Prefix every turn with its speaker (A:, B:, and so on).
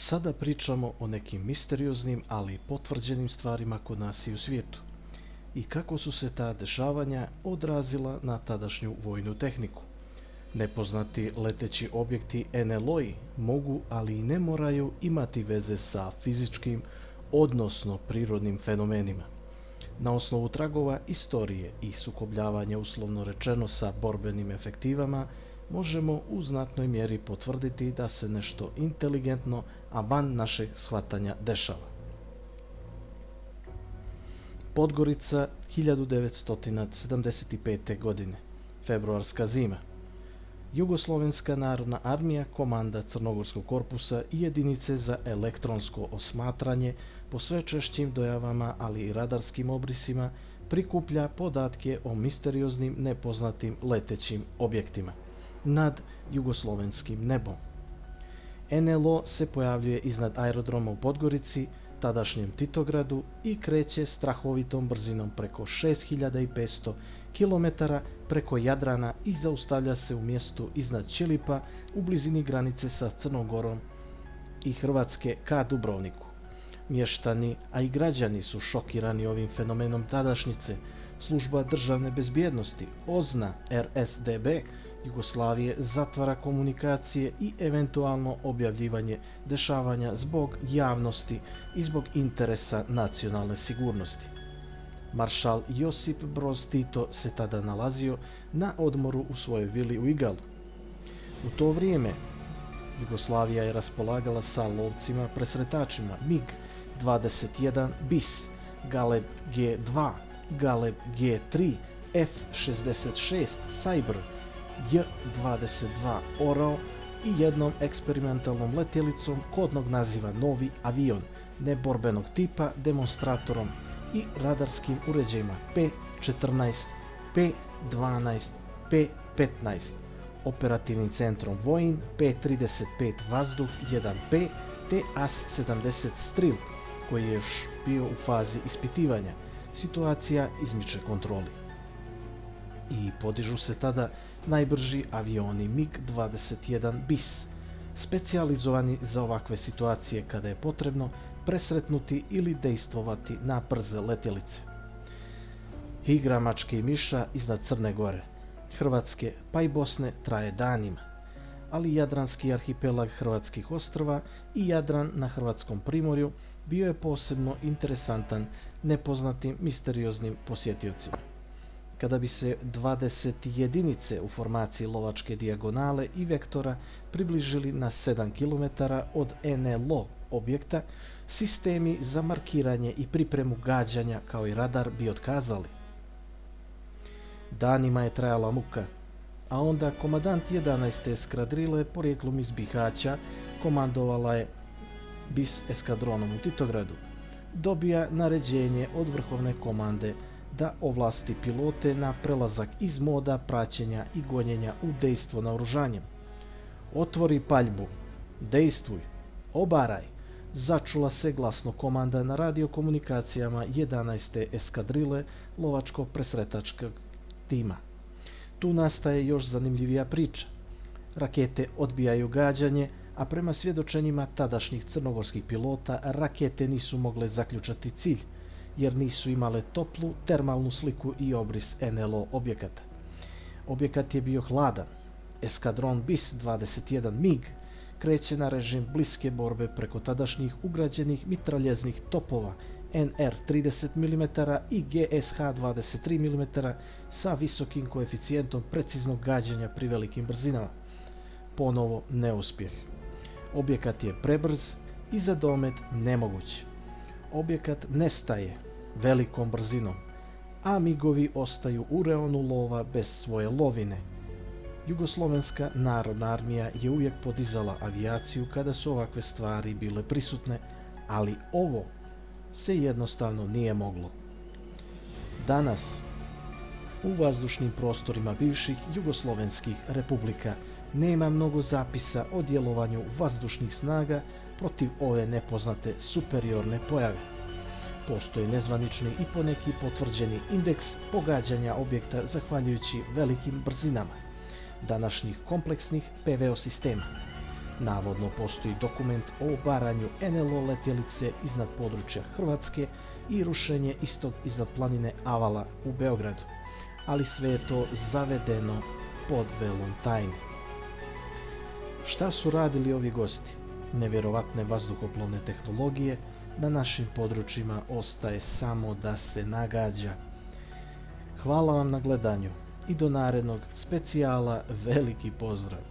A: Sada pričamo o nekim misterioznim, ali potvrđenim stvarima kod nas i u svijetu i kako su se ta dešavanja odrazila na tadašnju vojnu tehniku. Nepoznati leteći objekti NLO-i mogu, ali i ne moraju imati veze sa fizičkim, odnosno prirodnim fenomenima. Na osnovu tragova istorije i sukobljavanja uslovno rečeno sa borbenim efektivama, možemo u znatnoj mjeri potvrditi da se nešto inteligentno, a van našeg shvatanja dešava. Podgorica 1975. godine. Februarska zima. Jugoslovenska narodna armija, komanda Crnogorskog korpusa i jedinice za elektronsko osmatranje po sve češćim dojavama, ali i radarskim obrisima, prikuplja podatke o misterioznim nepoznatim letećim objektima nad jugoslovenskim nebom. NLO se pojavljuje iznad aerodroma u Podgorici, tadašnjem Titogradu, i kreće strahovitom brzinom preko 6500 km preko Jadrana i zaustavlja se u mjestu iznad Čilipa u blizini granice sa Crnom Gorom i Hrvatske ka Dubrovniku. Mještani, a i građani su šokirani ovim fenomenom tadašnjice. Služba državne bezbjednosti, OZNA RSDB Jugoslavije, zatvara komunikacije i eventualno objavljivanje dešavanja zbog javnosti i zbog interesa nacionalne sigurnosti. Maršal Josip Broz Tito se tada nalazio na odmoru u svojoj vili u Igalu. U to vrijeme Jugoslavija je raspolagala sa lovcima presretačima MiG-21 BIS, Galeb G2, Galeb G3, F-66 Cyber, J-22 Orao i jednom eksperimentalnom letjelicom kodnog naziva Novi avion, neborbenog tipa, demonstratorom i radarskim uređajima P-14, P-12, P-15, operativnim centrom Vojin, P-35 Vazduh 1P te AS-70 Stril, koji je još bio u fazi ispitivanja. Situacija izmiče kontroli. I podižu se tada najbrži avioni MiG-21 BIS, specijalizovani za ovakve situacije kada je potrebno presretnuti ili dejstvovati na brze letjelice. Igra mačke i miša iznad Crne Gore, Hrvatske pa i Bosne traje danima, ali jadranski arhipelag hrvatskih ostrva i Jadran na hrvatskom primorju bio je posebno interesantan nepoznatim misterioznim posjetiocima. Kada bi se 20 jedinice u formaciji lovačke dijagonale i vektora približili na 7 km od NLO objekta, sistemi za markiranje i pripremu gađanja kao i radar bi otkazali. Danima je trajala muka, a onda komadant 11. eskadrile porijeklom iz Bihaća, komandovala je BIS eskadronom u Titogradu, dobija naređenje od vrhovne komande da ovlasti pilote na prelazak iz moda praćenja i gonjenja u dejstvo naoružanjem. Otvori paljbu, dejstvuj, obaraj, začula se glasno komanda na radiokomunikacijama 11. eskadrile lovačko-presretačkog tima. Tu nastaje još zanimljivija priča. Rakete odbijaju gađanje, a prema svjedočenjima tadašnjih crnogorskih pilota rakete nisu mogle zaključati cilj, jer nisu imale toplu termalnu sliku i obris NLO objekata. Objekat je bio hladan. Eskadron BIS-21 MiG kreće na režim bliske borbe preko tadašnjih ugrađenih mitraljeznih topova NR 30 mm i GSH 23 mm sa visokim koeficijentom preciznog gađanja pri velikim brzinama. Ponovo neuspjeh. Objekat je prebrz i za domet nemoguć. Objekat nestaje velikom brzinom, a migovi ostaju u reonu lova bez svoje lovine. Jugoslovenska narodna armija je uvijek podizala avijaciju kada su ovakve stvari bile prisutne, ali ovo se jednostavno nije moglo. Danas, u vazdušnim prostorima bivših jugoslovenskih republika nema mnogo zapisa o djelovanju vazdušnih snaga protiv ove nepoznate superiorne pojave. Postoji nezvanični i poneki potvrđeni indeks pogađanja objekta zahvaljujući velikim brzinama današnjih kompleksnih PVO sistema. Navodno postoji dokument o obaranju NLO letjelice iznad područja Hrvatske i rušenje istog iznad planine Avala u Beogradu, ali sve je to zavedeno pod velom tajne. Šta su radili ovi gosti? Nevjerovatne vazduhoplovne tehnologije na našim područjima ostaje samo da se nagađa. Hvala vam na gledanju i do narednog specijala veliki pozdrav!